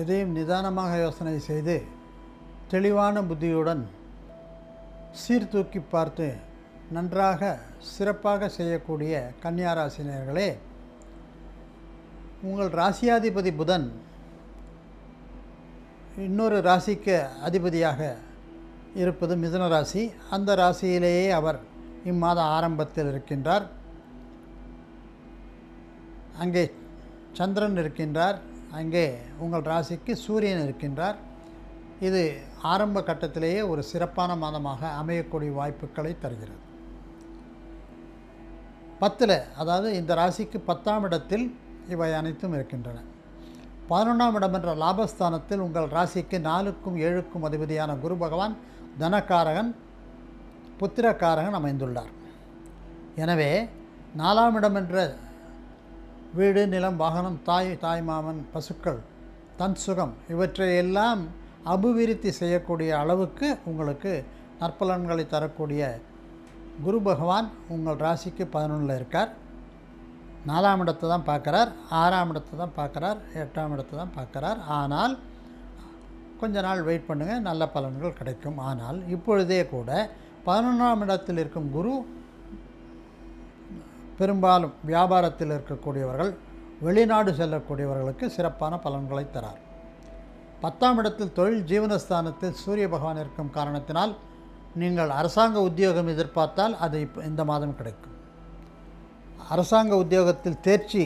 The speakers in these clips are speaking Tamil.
எதையும் நிதானமாக யோசனை செய்து தெளிவான புத்தியுடன் சீர்தூக்கி பார்த்து நன்றாக சிறப்பாக செய்யக்கூடிய கன்னியா ராசினியர்களே, உங்கள் ராசியாதிபதி புதன் இன்னொரு ராசிக்கு அதிபதியாக இருப்பது மிதுன ராசி. அந்த ராசியிலேயே அவர் இம்மாத ஆரம்பத்தில் இருக்கின்றார். அங்கே சந்திரன் இருக்கின்றார், அங்கே உங்கள் ராசிக்கு சூரியன் இருக்கின்றார். இது ஆரம்ப கட்டத்திலேயே ஒரு சிறப்பான மாதமாக அமையக்கூடிய வாய்ப்புகளை தருகிறது. 10, அதாவது இந்த ராசிக்கு 10ஆம் இடத்தில் இவை அனைத்தும் இருக்கின்றன. 11ஆம் இடம் என்ற லாபஸ்தானத்தில் உங்கள் ராசிக்கு 4க்கும் 7க்கும் அதிபதியான குரு பகவான் தனக்காரகன் புத்திரக்காரகன் அமைந்துள்ளார். எனவே 4ஆம் இடம் என்ற வீடு, நிலம், வாகனம், தாய் மாமன், பசுக்கள், தன் சுகம் இவற்றையெல்லாம் அபிவிருத்தி செய்யக்கூடிய அளவுக்கு உங்களுக்கு நற்பலன்களை தரக்கூடிய குரு பகவான் உங்கள் ராசிக்கு 11ல் இருக்கார். 4ஆம் இடத்தை தான் பார்க்குறார், 6ஆம் இடத்தை தான் பார்க்குறார், 8ஆம் இடத்தை தான் பார்க்குறார். ஆனால் கொஞ்ச நாள் வெயிட் பண்ணுங்கள், நல்ல பலன்கள் கிடைக்கும். ஆனால் இப்பொழுதே கூட 11ஆம் இடத்தில் இருக்கும் குரு பெரும்பாலும் வியாபாரத்தில் இருக்கக்கூடியவர்கள், வெளிநாடு செல்லக்கூடியவர்களுக்கு சிறப்பான பலன்களை தரார். 10ஆம் இடத்தில் தொழில் ஜீவனஸ்தானத்தில் சூரிய பகவான் இருக்கும் காரணத்தினால் நீங்கள் அரசாங்க உத்தியோகம் எதிர்பார்த்தால் அது இந்த மாதம் கிடைக்கும். அரசாங்க உத்தியோகத்தில் தேர்ச்சி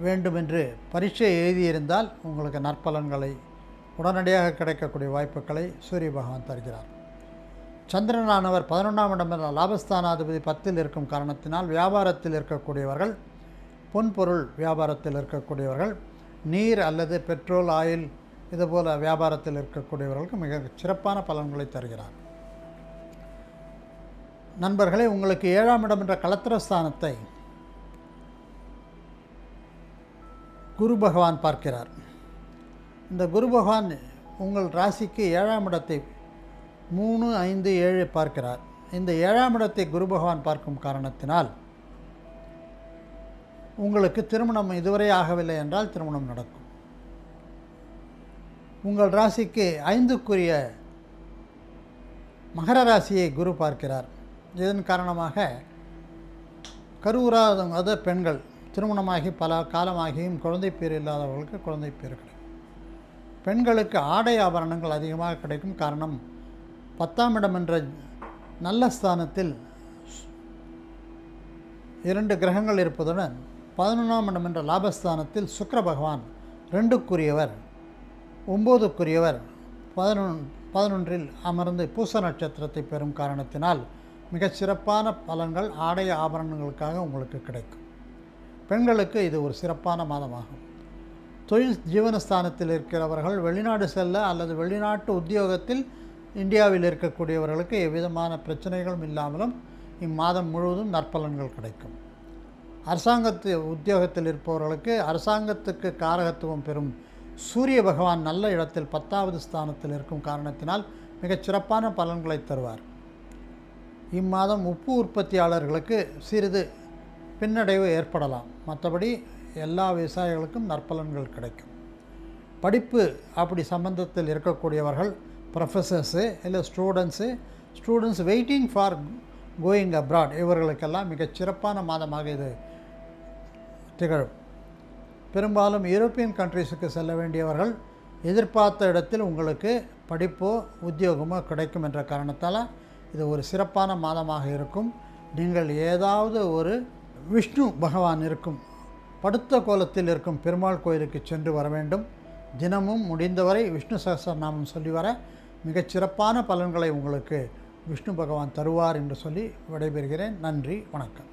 வேண்டுமென்று பரீட்சை எழுதியிருந்தால் உங்களுக்கு நற்பலன்களை உடனடியாக கிடைக்கக்கூடிய வாய்ப்புகளை சூரிய பகவான் தருகிறார். சந்திரனானவர் 11ஆம் இடம் என்ற லாபஸ்தானாதிபதி 10ல் இருக்கும் காரணத்தினால் வியாபாரத்தில் இருக்கக்கூடியவர்கள், பொன்பொருள் வியாபாரத்தில் இருக்கக்கூடியவர்கள், நீர் அல்லது பெட்ரோல், ஆயில் இதுபோல் வியாபாரத்தில் இருக்கக்கூடியவர்களுக்கு மிக சிறப்பான பலன்களை தருகிறார். நண்பர்களே, உங்களுக்கு 7ஆம் இடம் என்ற களத்திரஸ்தானத்தை குரு பகவான் பார்க்கிறார். இந்த குரு பகவான் உங்கள் ராசிக்கு 7ஆம் இடத்தை 3, 5, 7 பார்க்கிறார். இந்த 7ஆம் இடத்தை குரு பகவான் பார்க்கும் காரணத்தினால் உங்களுக்கு திருமணம் இதுவரை ஆகவில்லை என்றால் திருமணம் நடக்கும். உங்கள் ராசிக்கு 5க்குரிய மகர ராசியை குரு பார்க்கிறார். இதன் காரணமாக கருவுறாத பெண்கள், திருமணமாகி பல காலமாகியும் குழந்தை பேர் இல்லாதவர்களுக்கு குழந்தை பேர் கிடைக்கும். பெண்களுக்கு ஆடை ஆபரணங்கள் அதிகமாக கிடைக்கும். காரணம் 10ஆம் இடம் என்ற நல்ல ஸ்தானத்தில் 2 கிரகங்கள் இருப்பதுடன் 11ஆம் இடம் என்ற லாபஸ்தானத்தில் சுக்கிர பகவான் 2க்குரியவர், 9க்குரியவர் 11ல் அமர்ந்து பூச நட்சத்திரத்தை பெறும் காரணத்தினால் மிகச் சிறப்பான பலன்கள் ஆடை ஆபரணங்களுக்காக உங்களுக்கு கிடைக்கும். பெண்களுக்கு இது ஒரு சிறப்பான மாதமாகும். தொழில் ஜீவனஸ்தானத்தில் இருக்கிறவர்கள் வெளிநாடு செல்ல அல்லது வெளிநாட்டு உத்தியோகத்தில் இந்தியாவில் இருக்கக்கூடியவர்களுக்கு எவ்விதமான பிரச்சனைகளும் இல்லாமலும் இம்மாதம் முழுவதும் நற்பலன்கள் கிடைக்கும். அரசாங்கத்து உத்தியோகத்தில் இருப்பவர்களுக்கு அரசாங்கத்துக்கு காரகத்துவம் பெறும் சூரிய பகவான் நல்ல இடத்தில் 10வது ஸ்தானத்தில் இருக்கும் காரணத்தினால் மிகச் சிறப்பான பலன்களை தருவார். இம்மாதம் உப்பு உற்பத்தியாளர்களுக்கு சிறிது பின்னடைவு ஏற்படலாம். மற்றபடி எல்லா விவசாயிகளுக்கும் நற்பலன்கள் கிடைக்கும். படிப்பு அப்படி சம்பந்தத்தில் இருக்கக்கூடியவர்கள், ப்ரொஃபஸர்ஸு இல்லை students waiting for going abroad, இவர்களுக்கெல்லாம் மிகச் சிறப்பான மாதமாக இது திகழும். பெரும்பாலும் யூரோப்பியன் கண்ட்ரீஸுக்கு செல்ல வேண்டியவர்கள் எதிர்பார்த்த இடத்தில் உங்களுக்கு படிப்போ உத்தியோகமோ கிடைக்கும் என்ற காரணத்தால் இது ஒரு சிறப்பான மாதமாக இருக்கும். நீங்கள் ஏதாவது ஒரு விஷ்ணு பகவான் இருக்கும் படுத்த கோலத்தில் இருக்கும் பெருமாள் கோயிலுக்கு சென்று வர வேண்டும். தினமும் முடிந்தவரை விஷ்ணு சஹஸ்ரநாமம் சொல்லி வர மிகச் சிறப்பான பலன்களை உங்களுக்கு விஷ்ணு பகவான் தருவார் என்று சொல்லி விடைபெறுகிறேன். நன்றி, வணக்கம்.